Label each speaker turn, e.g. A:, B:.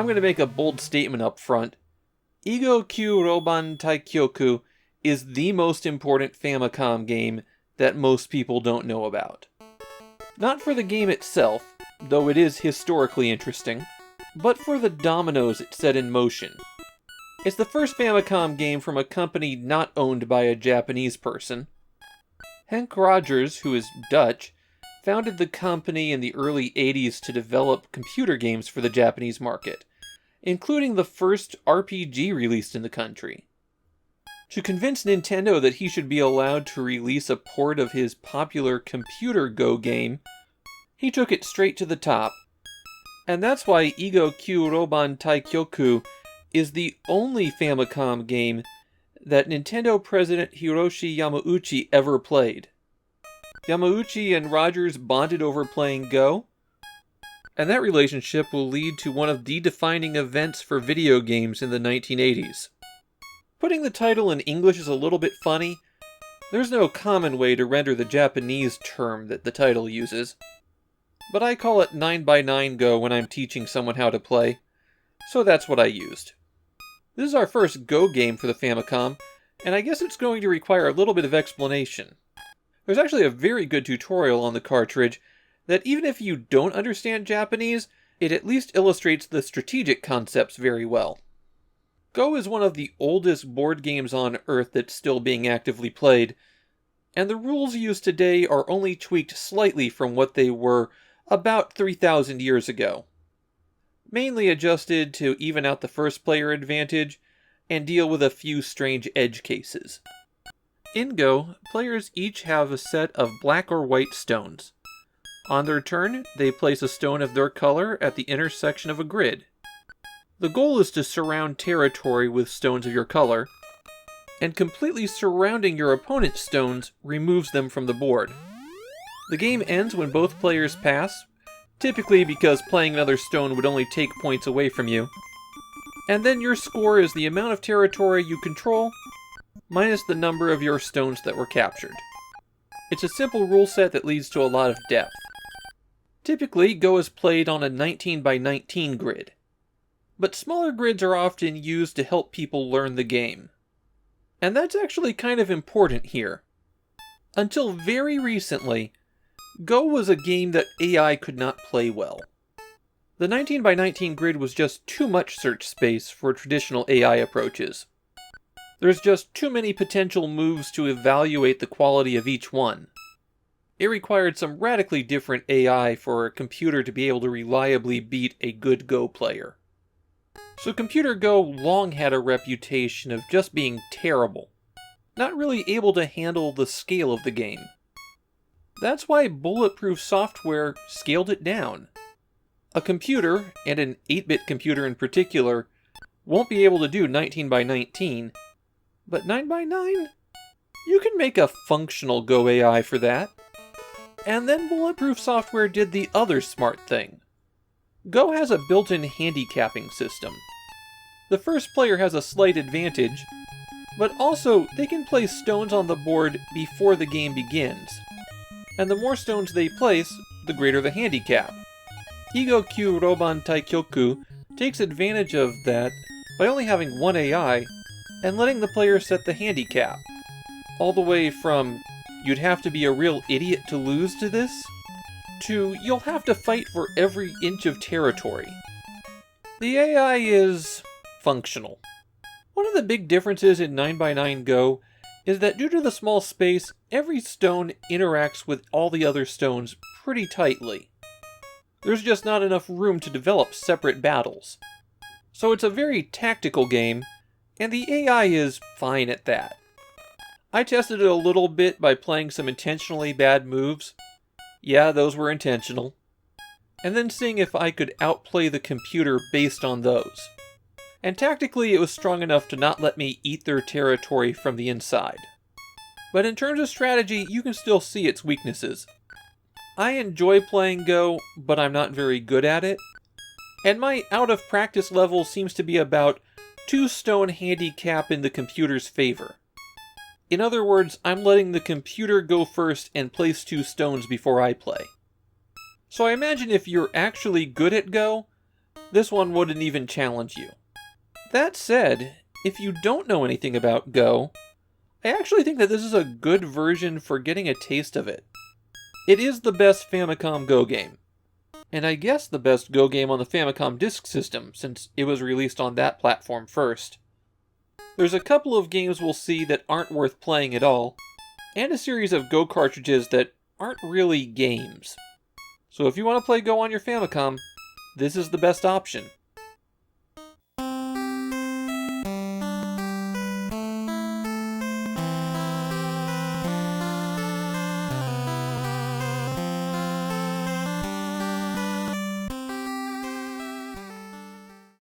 A: I'm going to make a bold statement up front.囲碁九Roban Taikyoku is the most important Famicom game that most people don't know about. Not for the game itself, though it is historically interesting, but for the dominoes it set in motion. It's the first Famicom game from a company not owned by a Japanese person. Henk Rogers, who is Dutch, founded the company in the early 80s to develop computer games for the Japanese market, including the first RPG released in the country. To convince Nintendo that he should be allowed to release a port of his popular computer Go game, he took it straight to the top. And that's why囲碁九Roban Taikyoku is the only Famicom game that Nintendo President Hiroshi Yamauchi ever played. Yamauchi and Rogers bonded over playing Go, and that relationship will lead to one of the defining events for video games in the 1980s. Putting the title in English is a little bit funny. There's no common way to render the Japanese term that the title uses, but I call it 9x9 Go when I'm teaching someone how to play, so that's what I used. This is our first Go game for the Famicom, and I guess it's going to require a little bit of explanation. There's actually a very good tutorial on the cartridge that even if you don't understand Japanese, it at least illustrates the strategic concepts very well. Go is one of the oldest board games on Earth that's still being actively played, and the rules used today are only tweaked slightly from what they were about 3,000 years ago. Mainly adjusted to even out the first player advantage and deal with a few strange edge cases. In Go, players each have a set of black or white stones. On their turn, they place a stone of their color at the intersection of a grid. The goal is to surround territory with stones of your color, and completely surrounding your opponent's stones removes them from the board. The game ends when both players pass, typically because playing another stone would only take points away from you. And then your score is the amount of territory you control, minus the number of your stones that were captured. It's a simple rule set that leads to a lot of depth. Typically, Go is played on a 19x19 grid, but smaller grids are often used to help people learn the game. And that's actually kind of important here. Until very recently, Go was a game that AI could not play well. The 19x19 grid was just too much search space for traditional AI approaches. There's just too many potential moves to evaluate the quality of each one. It required some radically different AI for a computer to be able to reliably beat a good Go player. So Computer Go long had a reputation of just being terrible, not really able to handle the scale of the game. That's why Bulletproof Software scaled it down. A computer, and an 8-bit computer in particular, won't be able to do 19x19, but 9x9? You can make a functional Go AI for that. And then Bulletproof Software did the other smart thing. Go has a built-in handicapping system. The first player has a slight advantage, but also they can place stones on the board before the game begins. And the more stones they place, the greater the handicap.囲碁九Roban Taikyoku takes advantage of that by only having one AI and letting the player set the handicap. All the way from, you'd have to be a real idiot to lose to this, to you'll have to fight for every inch of territory. The AI is functional. One of the big differences in 9x9 Go is that due to the small space, every stone interacts with all the other stones pretty tightly. There's just not enough room to develop separate battles. So it's a very tactical game, and the AI is fine at that. I tested it a little bit by playing some intentionally bad moves. Yeah, those were intentional. And then seeing if I could outplay the computer based on those. And tactically it was strong enough to not let me eat their territory from the inside. But in terms of strategy, you can still see its weaknesses. I enjoy playing Go, but I'm not very good at it. And my out-of-practice level seems to be about 2 stone handicap in the computer's favor. In other words, I'm letting the computer go first and place 2 stones before I play. So I imagine if you're actually good at Go, this one wouldn't even challenge you. That said, if you don't know anything about Go, I actually think that this is a good version for getting a taste of it. It is the best Famicom Go game, and I guess the best Go game on the Famicom Disk System, since it was released on that platform first. There's a couple of games we'll see that aren't worth playing at all, and a series of Go cartridges that aren't really games. So if you want to play Go on your Famicom, this is the best option.